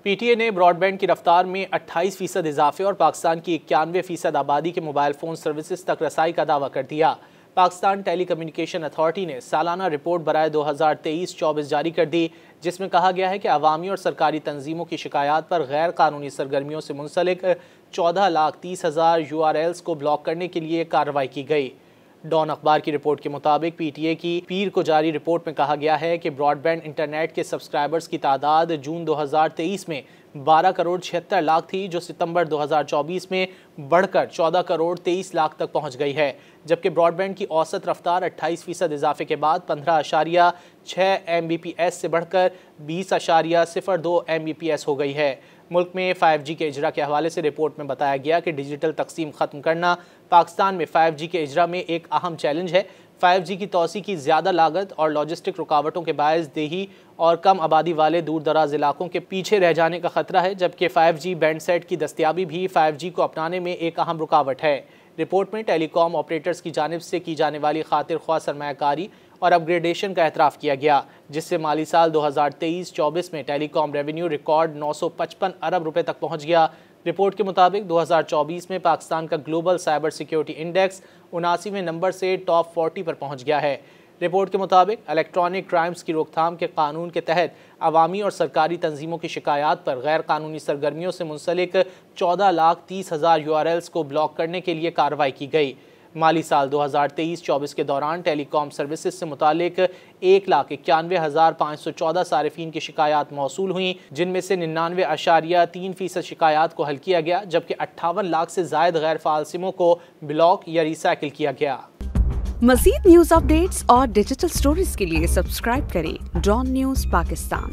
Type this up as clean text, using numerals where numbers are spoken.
PTA ने broadband की रफ्तार में 28% इजाफे और पाकिस्तान की 91% आबादी के मोबाइल फ़ोन सर्विसेज तक रसाई का दावा कर दिया। पाकिस्तान टेली कम्युनिकेशन अथॉरिटी ने सालाना रिपोर्ट बराए 2023-24 जारी कर दी, जिसमें कहा गया है कि अवामी और सरकारी तंजीमों की शिकायत पर गैर कानूनी सरगर्मियों से मुंसलिक 14,30,000 URLs को ब्लॉक करने के लिए कार्रवाई की गई। डॉन अखबार की रिपोर्ट के मुताबिक पीटीए की पीर को जारी रिपोर्ट में कहा गया है कि ब्रॉडबैंड इंटरनेट के सब्सक्राइबर्स की तादाद जून 2023 में 12 करोड़ 76 लाख थी, जो सितंबर 2024 में बढ़कर 14 करोड़ 23 लाख तक पहुंच गई है, जबकि ब्रॉडबैंड की औसत रफ्तार 28% इजाफे के बाद 15.6 MBPS से बढ़कर 20.02 MBPS हो गई है। मुल्क में 5G के इजरा के हवाले से रिपोर्ट में बताया गया कि डिजिटल तकसीम ख़त्म करना पाकिस्तान में 5G के इजरा में एक अहम चैलेंज है। 5G की तोसी की ज़्यादा लागत और लॉजिस्टिक रुकावटों के बायस देही और कम आबादी वाले दूर दराज इलाकों के पीछे रह जाने का खतरा है, जबकि 5G बैंड सेट की दस्तियाबी भी 5G को अपनाने में एक अहम रुकावट है। रिपोर्ट में टेलीकॉम ऑपरेटर्स की जानिब से की जाने वाली खातिर ख्वाह सरमायाकारी और अपग्रेडेशन का एतराफ़ किया गया, जिससे माली साल 2023-24 में टेलीकॉम रेवेन्यू रिकॉर्ड 955 अरब रुपए तक पहुंच गया। रिपोर्ट के मुताबिक 2024 में पाकिस्तान का ग्लोबल साइबर सिक्योरिटी इंडेक्स 79वें नंबर से टॉप 40 पर पहुंच गया है। रिपोर्ट के मुताबिक इलेक्ट्रॉनिक क्राइम्स की रोकथाम के कानून के तहत अवामी और सरकारी तंजीमों की शिकायत पर गैर कानूनी सरगर्मियों से मुंसलिक 14,30,000 URLs को ब्लॉक करने के लिए कार्रवाई की गई। माली साल 2023-24 के दौरान टेलीकॉम सर्विसेज से मुतालिक 1,91,514 सारिफीन की शिकायत मौसूल हुई, जिनमें से 99.3% शिकायत को हल किया गया, जबकि 58 लाख से जायद गैर फाल सिमों को ब्लॉक या रिसाइकिल किया गया। मज़ीद न्यूज़ अपडेट्स और डिजिटल स्टोरीज के लिए सब्सक्राइब करें डॉन न्यूज़ पाकिस्तान।